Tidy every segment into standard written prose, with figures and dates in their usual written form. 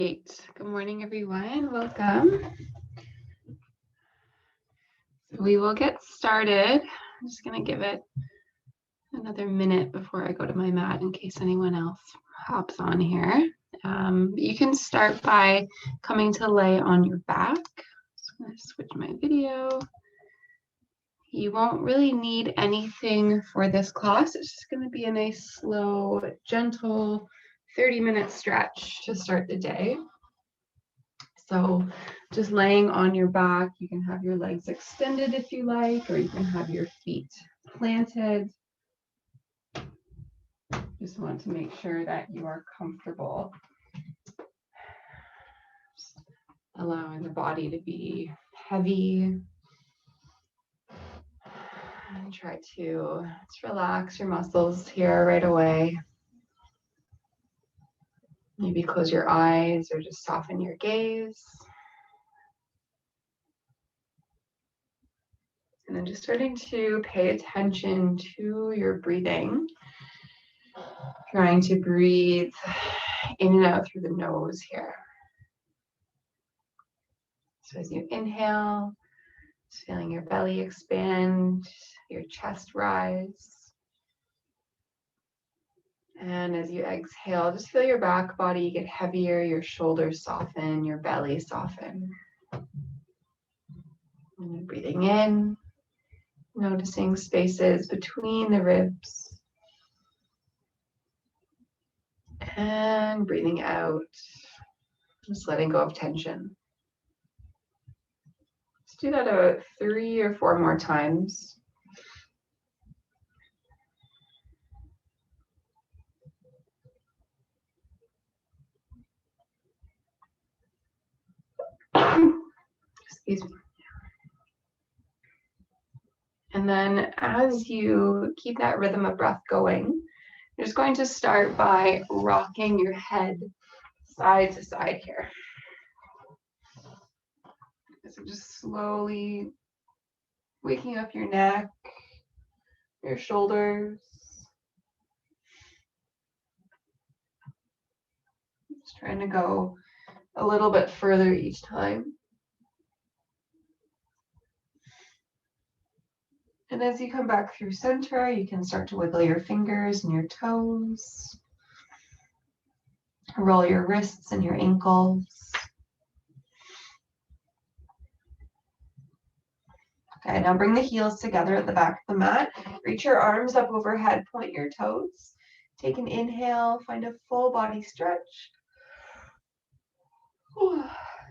Great. Good morning, everyone. Welcome. So we will get started. I'm just going to give it another minute before I go to my mat in case anyone else hops on here. You can start by coming to lay on your back. So I'm going to switch my video. You won't really need anything for this class. It's just going to be a nice, slow, gentle 30-minute stretch to start the day. So just laying on your back, you can have your legs extended if you like, or you can have your feet planted. Just want to make sure that you are comfortable. Just allowing the body to be heavy. And try to just relax your muscles here right away. Maybe close your eyes or just soften your gaze. And then just starting to pay attention to your breathing. Trying to breathe in and out through the nose here. So as you inhale, just feeling your belly expand, your chest rise. And as you exhale, just feel your back body get heavier, your shoulders soften, your belly soften. And breathing in, noticing spaces between the ribs. And breathing out, just letting go of tension. Let's do that about 3 or 4 more times. Excuse me. And then as you keep that rhythm of breath going, you're just going to start by rocking your head side to side here. So just slowly waking up your neck, your shoulders. Just trying to go a little bit further each time. And as you come back through center, you can start to wiggle your fingers and your toes. Roll your wrists and your ankles. Okay, now bring the heels together at the back of the mat. Reach your arms up overhead, point your toes. Take an inhale, find a full body stretch.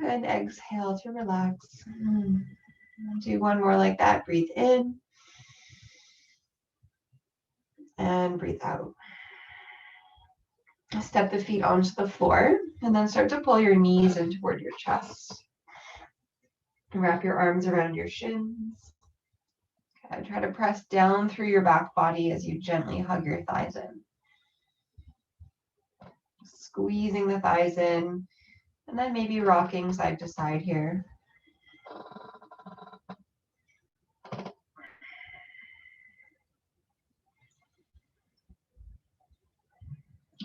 And exhale to relax. Do one more like that. Breathe in. And breathe out. Step the feet onto the floor and then start to pull your knees in toward your chest. Wrap your arms around your shins. Okay, try to press down through your back body as you gently hug your thighs in. Squeezing the thighs in, and then maybe rocking side to side here.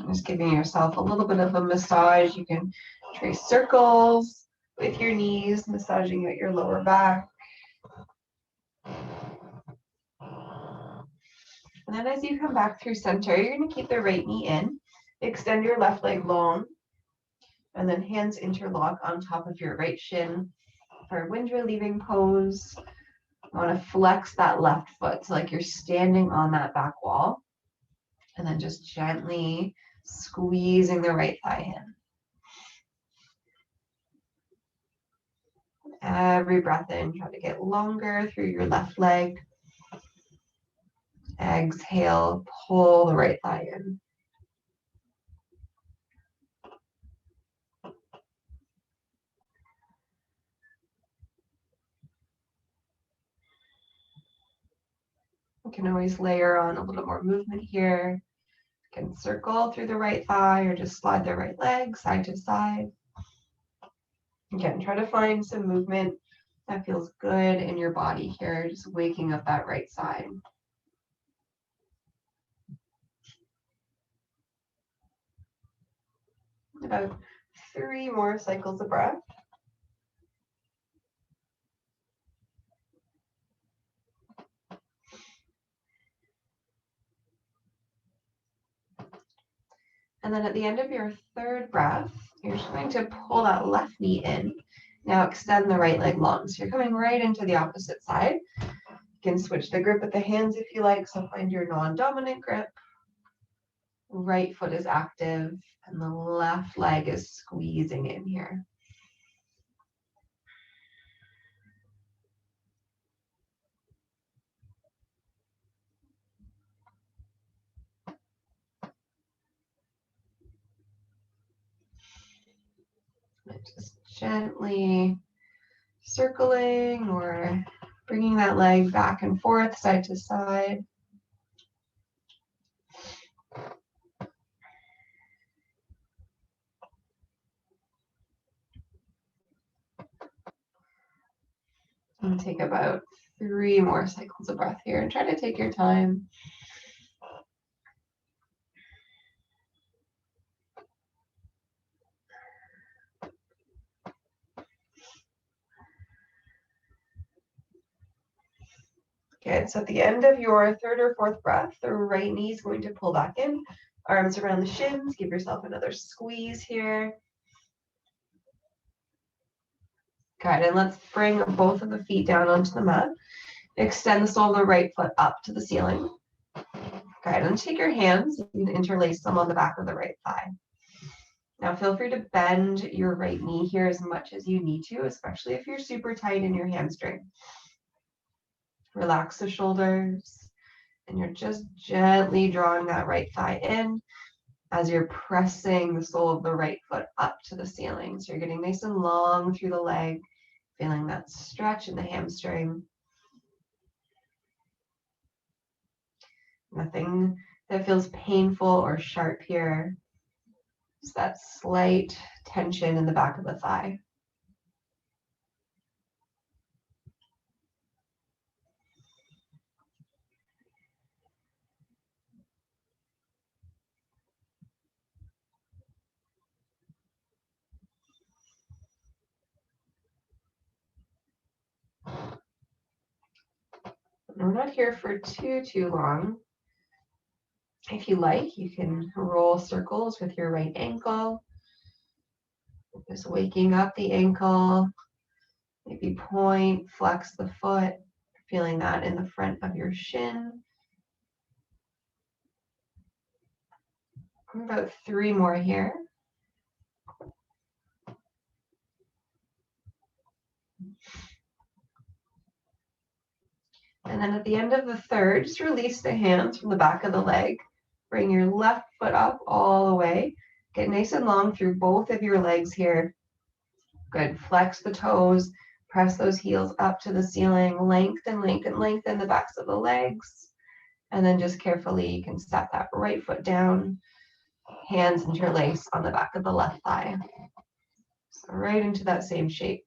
Just giving yourself a little bit of a massage. You can trace circles with your knees, massaging out your lower back. And then as you come back through center, you're going to keep the right knee in. Extend your left leg long. And then hands interlock on top of your right shin for wind relieving pose. You want to flex that left foot, so like you're standing on that back wall. And then just gently squeezing the right thigh in. Every breath in, try to get longer through your left leg. Exhale, pull the right thigh in. You can always layer on a little more movement here. You can circle through the right thigh or just slide the right leg side to side. Again, try to find some movement that feels good in your body here, just waking up that right side. About 3 more cycles of breath. And then at the end of your 3rd breath, you're just going to pull that left knee in. Now extend the right leg long. So you're coming right into the opposite side. You can switch the grip with the hands if you like. So find your non-dominant grip. Right foot is active and the left leg is squeezing in here. And just gently circling or bringing that leg back and forth, side to side. And take about 3 more cycles of breath here and try to take your time. Good, so at the end of your 3rd or 4th breath, the right knee is going to pull back in, arms around the shins, give yourself another squeeze here. Good, and let's bring both of the feet down onto the mat. Extend the sole of the right foot up to the ceiling. Good, and take your hands, you can interlace them on the back of the right thigh. Now feel free to bend your right knee here as much as you need to, especially if you're super tight in your hamstring. Relax the shoulders, and you're just gently drawing that right thigh in as you're pressing the sole of the right foot up to the ceiling. So you're getting nice and long through the leg, feeling that stretch in the hamstring. Nothing that feels painful or sharp here. Just that slight tension in the back of the thigh. We're not here for too long. If you like, you can roll circles with your right ankle. Just waking up the ankle. Maybe point, flex the foot, feeling that in the front of your shin. About 3 more here. And then at the end of the 3rd, just release the hands from the back of the leg. Bring your left foot up all the way. Get nice and long through both of your legs here. Good. Flex the toes. Press those heels up to the ceiling. Lengthen, lengthen, lengthen the backs of the legs. And then just carefully, you can step that right foot down. Hands interlace on the back of the left thigh. So right into that same shape.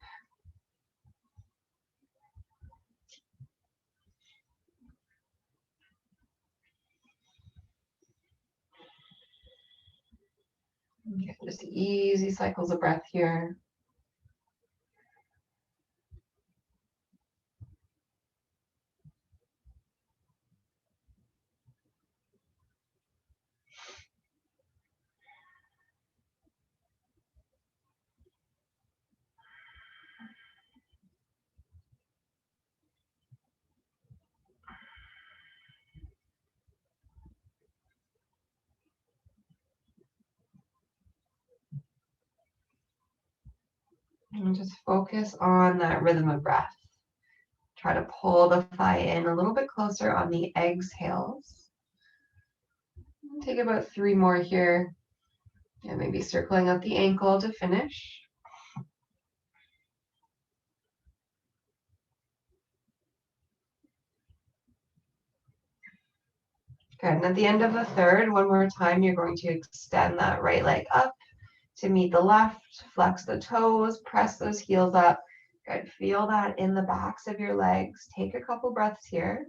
Okay, just easy cycles of breath here. And just focus on that rhythm of breath. Try to pull the thigh in a little bit closer on the exhales. Take about 3 more here. And maybe circling out the ankle to finish. Good. And at the end of the 3rd, one more time, you're going to extend that right leg up to meet the left. Flex the toes, press those heels up. Good. Feel that in the backs of your legs. Take a couple breaths here.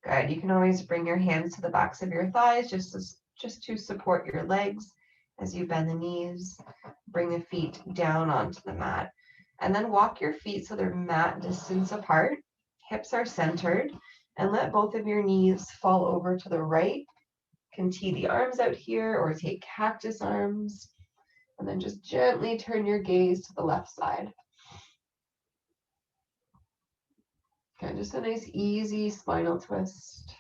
Good. You can always bring your hands to the backs of your thighs just to just to support your legs as you bend the knees. Bring the feet down onto the mat. And then walk your feet so they're mat distance apart. Hips are centered. And let both of your knees fall over to the right. You can tee the arms out here or take cactus arms. And then just gently turn your gaze to the left side. Okay, just a nice easy spinal twist.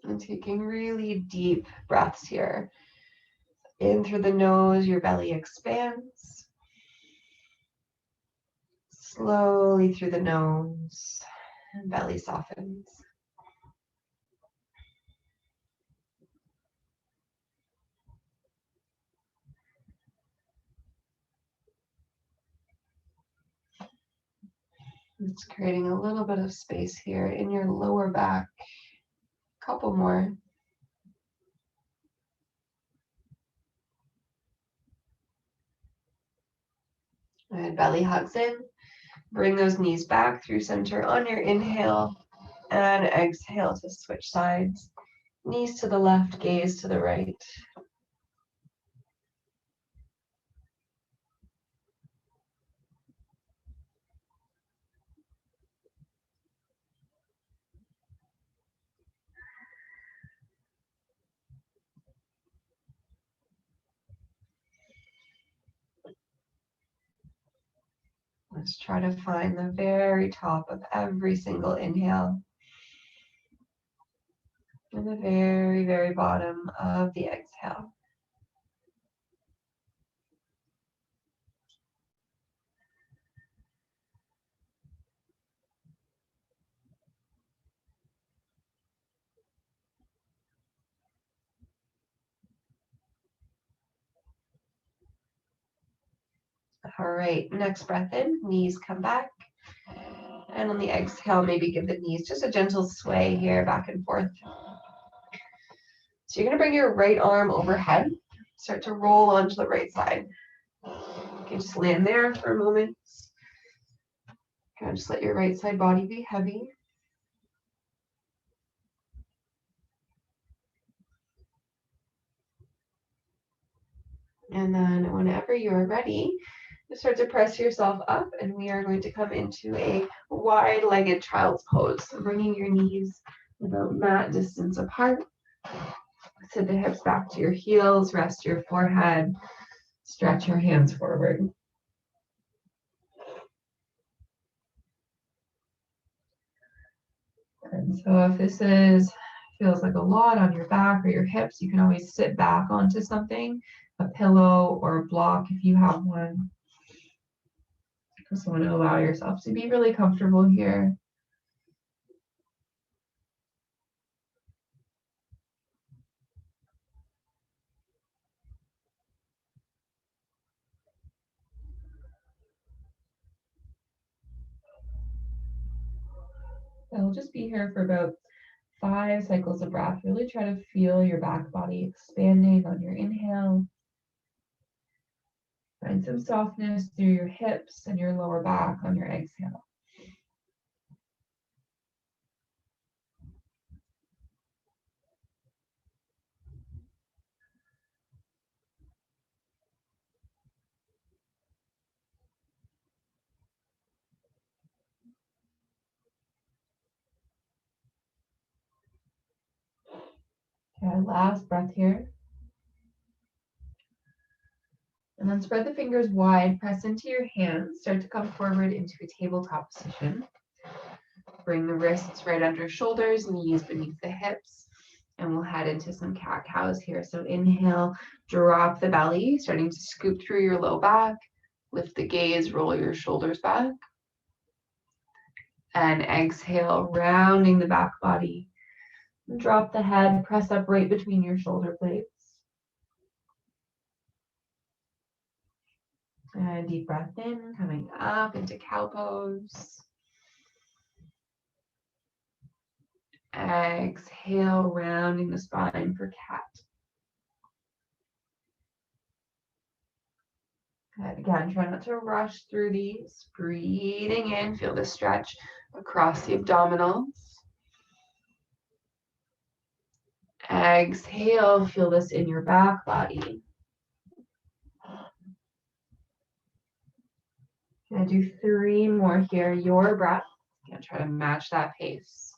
And taking really deep breaths here. In through the nose, your belly expands. Slowly through the nose, and belly softens. It's creating a little bit of space here in your lower back. A couple more. And belly hugs in. Bring those knees back through center on your inhale and exhale to switch sides. Knees to the left, gaze to the right. Let's try to find the very top of every single inhale and the very, very bottom of the exhale. All right, next breath in, knees come back. And on the exhale, maybe give the knees just a gentle sway here, back and forth. So you're gonna bring your right arm overhead, start to roll onto the right side. You can just land there for a moment. Kind of just let your right side body be heavy. And then whenever you're ready, you start to press yourself up, and we are going to come into a wide-legged child's pose. So bringing your knees about mat distance apart. Sit the hips back to your heels, rest your forehead, stretch your hands forward. And so if this feels like a lot on your back or your hips, you can always sit back onto something, a pillow or a block if you have one. Just want to allow yourself to be really comfortable here. And we'll just be here for about 5 cycles of breath. Really try to feel your back body expanding on your inhale. Find some softness through your hips and your lower back on your exhale. Okay, last breath here. And then spread the fingers wide, press into your hands, start to come forward into a tabletop position. Bring the wrists right under shoulders, knees beneath the hips, and we'll head into some cat-cows here. So inhale, drop the belly, starting to scoop through your low back, lift the gaze, roll your shoulders back. And exhale, rounding the back body. Drop the head, press up right between your shoulder blades. And deep breath in, coming up into cow pose. Exhale, rounding the spine for cat. Good. Again, try not to rush through these. Breathing in, feel the stretch across the abdominals. Exhale, feel this in your back body. Gonna do 3 more here. Your breath. Gonna try to match that pace.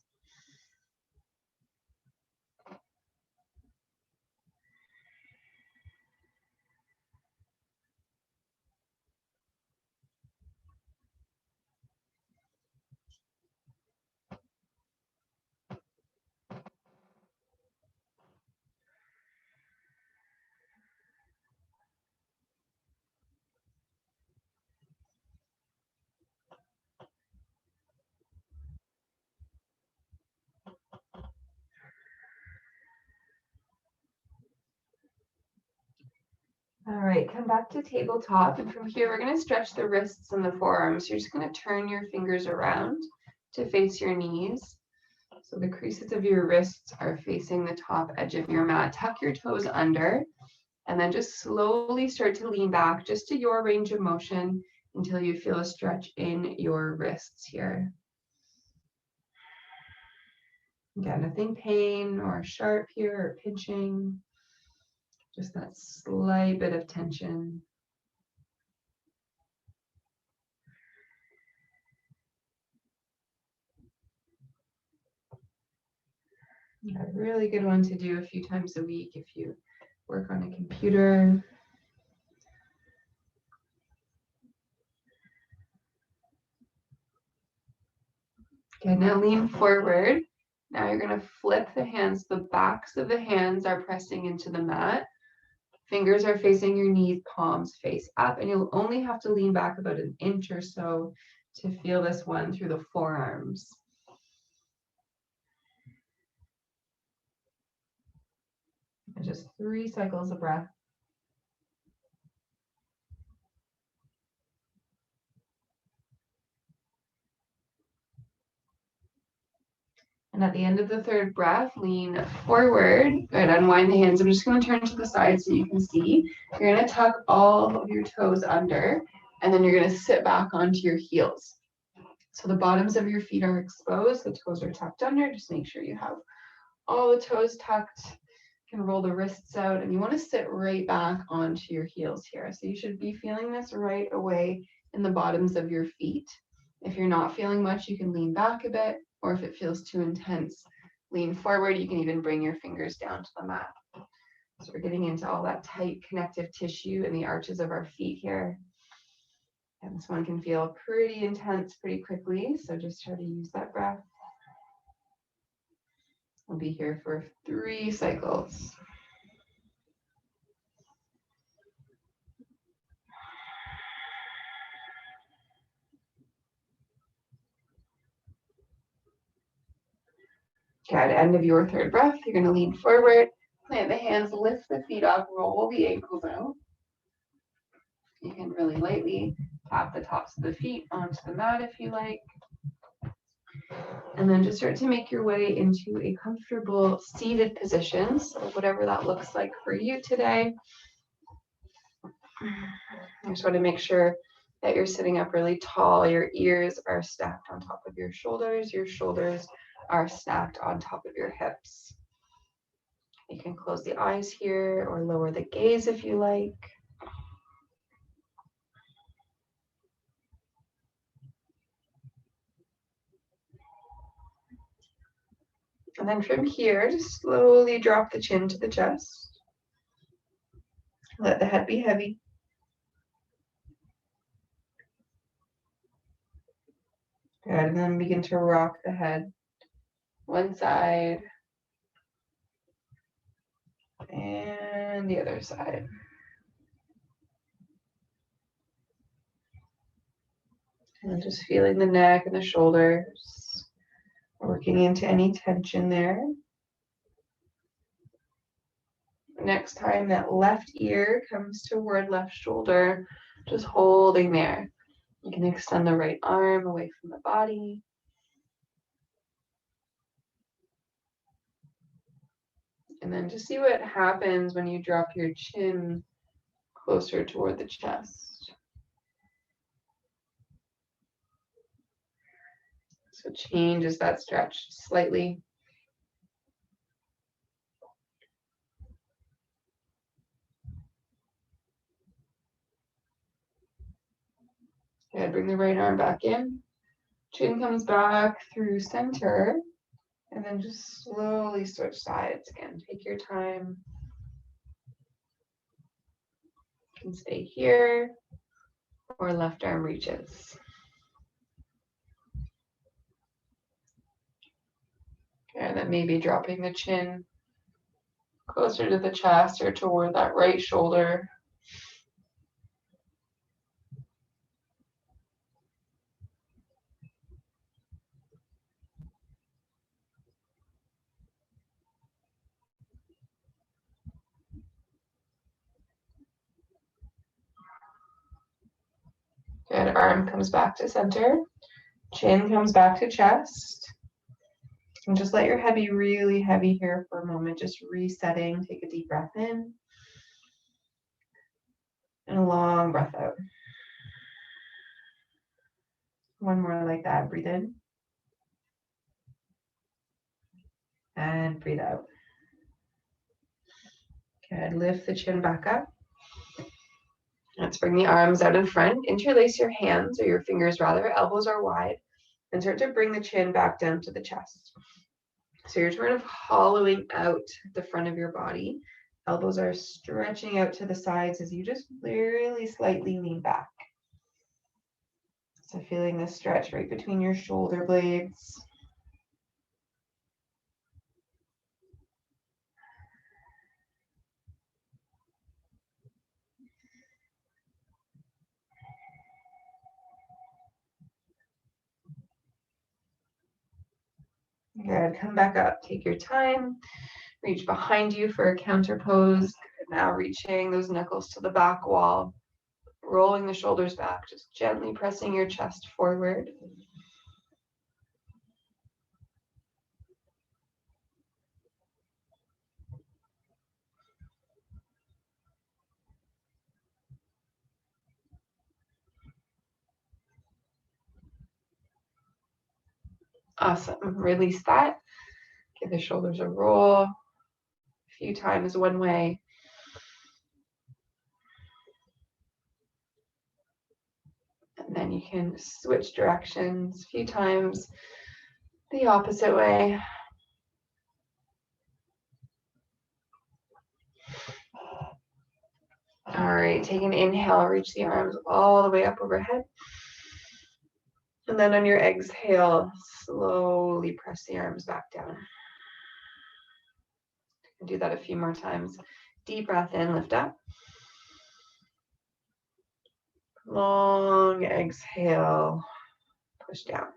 All right, come back to tabletop. And from here, we're going to stretch the wrists and the forearms. You're just going to turn your fingers around to face your knees. So the creases of your wrists are facing the top edge of your mat. Tuck your toes under, and then just slowly start to lean back just to your range of motion until you feel a stretch in your wrists here. Again, nothing pain or sharp here or pinching. Just that slight bit of tension. A really good one to do a few times a week if you work on a computer. Okay, now lean forward. Now you're going to flip the hands. The backs of the hands are pressing into the mat. Fingers are facing your knees, palms face up, and you'll only have to lean back about an inch or so to feel this one through the forearms. And just 3 cycles of breath. And at the end of the 3rd breath, lean forward. Good, unwind the hands. I'm just going to turn to the side so you can see. You're going to tuck all of your toes under, and then you're going to sit back onto your heels. So the bottoms of your feet are exposed, the toes are tucked under. Just make sure you have all the toes tucked. You can roll the wrists out, and you want to sit right back onto your heels here. So you should be feeling this right away in the bottoms of your feet. If you're not feeling much, you can lean back a bit, or if it feels too intense, lean forward. You can even bring your fingers down to the mat. So we're getting into all that tight connective tissue in the arches of our feet here. And this one can feel pretty intense pretty quickly, so just try to use that breath. We'll be here for 3 cycles. Okay, at the end of your 3rd breath, you're going to lean forward, plant the hands, lift the feet up, roll the ankles out. You can really lightly tap the tops of the feet onto the mat if you like. And then just start to make your way into a comfortable seated position, so whatever that looks like for you today. I just want to make sure that you're sitting up really tall. Your ears are stacked on top of your shoulders are stacked on top of your hips. You can close the eyes here or lower the gaze if you like. And then from here, just slowly drop the chin to the chest. Let the head be heavy. Good, and then begin to rock the head one side and the other side. And just feeling the neck and the shoulders, working into any tension there. Next time that left ear comes toward left shoulder, just holding there. You can extend the right arm away from the body. And then just see what happens when you drop your chin closer toward the chest. So changes that stretch slightly. Good, bring the right arm back in. Chin comes back through center. And then just slowly switch sides again. Take your time. You can stay here or left arm reaches. And then maybe dropping the chin closer to the chest or toward that right shoulder. Good, arm comes back to center. Chin comes back to chest. And just let your head be really heavy here for a moment, just resetting. Take a deep breath in. And a long breath out. One more like that. Breathe in. And breathe out. Good. Lift the chin back up. Let's bring the arms out in front. Interlace your hands, or your fingers rather. Elbows are wide. And start to bring the chin back down to the chest. So you're sort of hollowing out the front of your body. Elbows are stretching out to the sides as you just really slightly lean back. So feeling the stretch right between your shoulder blades. Good. Come back up. Take your time. Reach behind you for a counter pose. Now reaching those knuckles to the back wall. Rolling the shoulders back. Just gently pressing your chest forward. Awesome. Release that. Give the shoulders a roll. A few times one way. And then you can switch directions a few times the opposite way. All right, take an inhale, reach the arms all the way up overhead. And then on your exhale, slowly press the arms back down. Do that a few more times. Deep breath in, lift up. Long exhale, push down.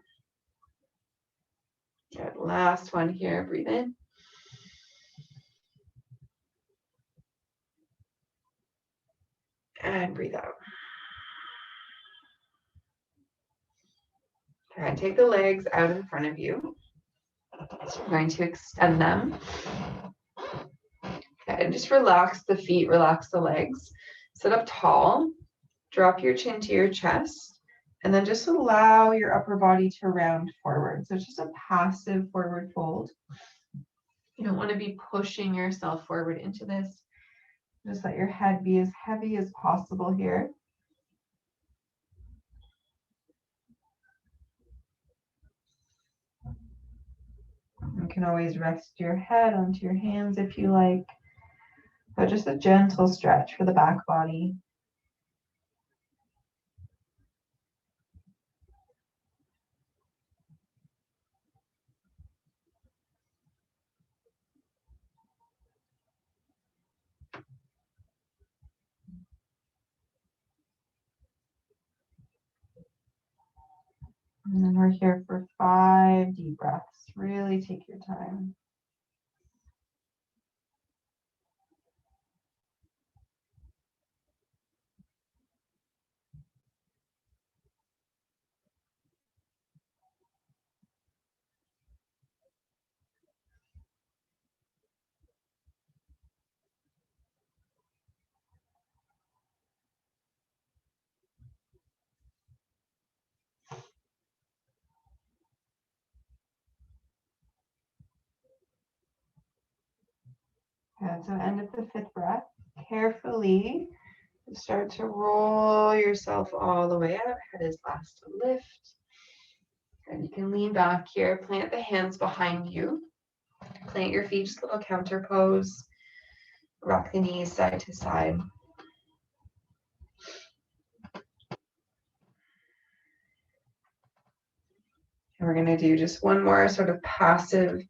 Good. Last one here, breathe in. And breathe out. All right, take the legs out in front of you. So we're going to extend them. Okay, and just relax the feet, relax the legs. Sit up tall. Drop your chin to your chest. And then just allow your upper body to round forward. So it's just a passive forward fold. You don't want to be pushing yourself forward into this. Just let your head be as heavy as possible here. You can always rest your head onto your hands if you like, but just a gentle stretch for the back body. And then we're here for 5 deep breaths. Really take your time. Good. So end of the 5th breath. Carefully start to roll yourself all the way up. Head is last to lift. And you can lean back here. Plant the hands behind you. Plant your feet, just a little counter pose. Rock the knees side to side. And we're going to do just one more sort of passive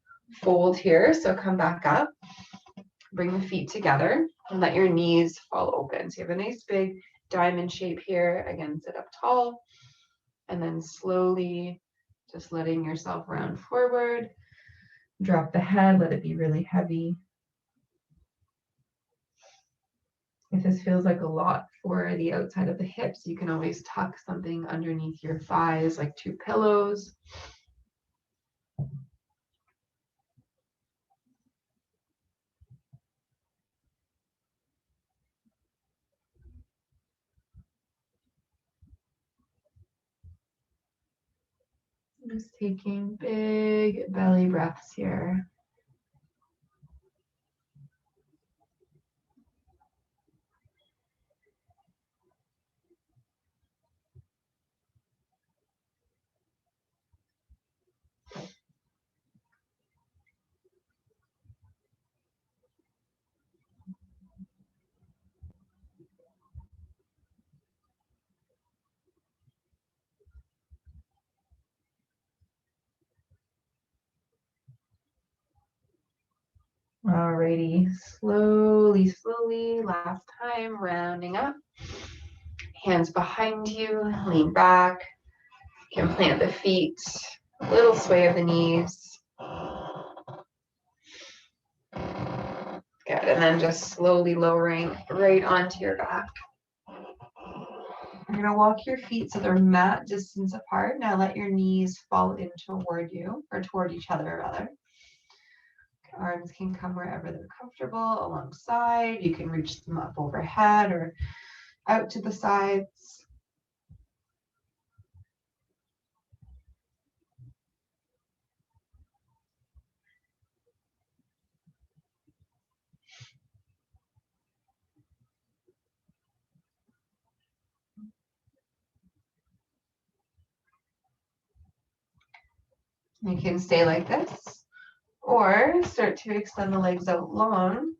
fold here. So come back up. Bring the feet together and let your knees fall open. So you have a nice big diamond shape here. Again, sit up tall. And then slowly just letting yourself round forward. Drop the head, let it be really heavy. If this feels like a lot for the outside of the hips, you can always tuck something underneath your thighs, like 2 pillows. Just taking big belly breaths here. Alrighty, slowly, last time, rounding up. Hands behind you, lean back. You can plant the feet, a little sway of the knees. Good, and then just slowly lowering right onto your back. You're gonna walk your feet so they're mat distance apart. Now let your knees fall in toward you, or toward each other rather. Arms can come wherever they're comfortable, alongside. You can reach them up overhead or out to the sides. You can stay like this, or start to extend the legs out long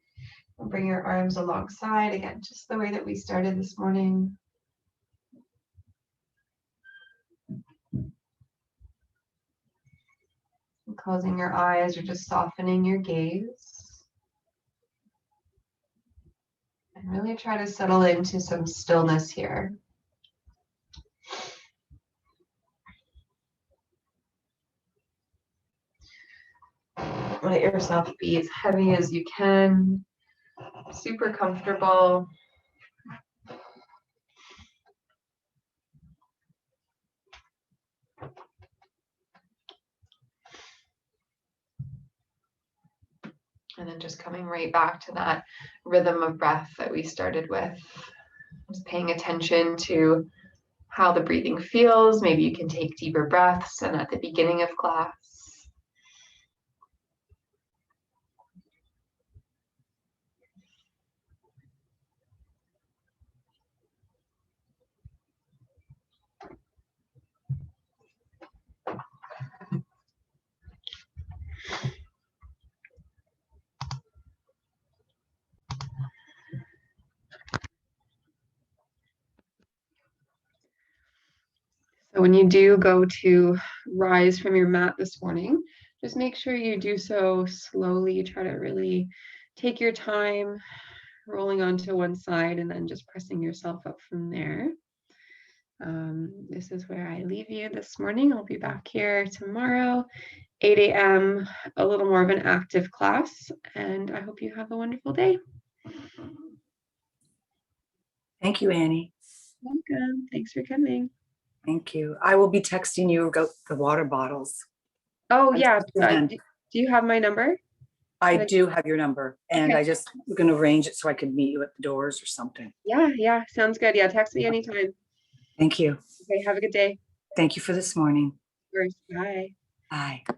and bring your arms alongside. Again, just the way that we started this morning. And closing your eyes or just softening your gaze. And really try to settle into some stillness here. Let yourself be as heavy as you can, super comfortable. And then just coming right back to that rhythm of breath that we started with. Just paying attention to how the breathing feels. Maybe you can take deeper breaths and at the beginning of class. So when you do go to rise from your mat this morning, just make sure you do so slowly. Try to really take your time, rolling onto one side and then just pressing yourself up from there. This is where I leave you this morning. I'll be back here tomorrow, 8 a.m., a little more of an active class, and I hope you have a wonderful day. Thank you, Annie. Welcome. Thanks for coming. Thank you. I will be texting you about the water bottles. Oh, yeah. Do you have my number? I do have your number, and okay. I just going to arrange it so I could meet you at the doors or something. Yeah. Sounds good. Yeah, text me anytime. Thank you. Okay, have a good day. Thank you for this morning. Of course. Bye. Bye.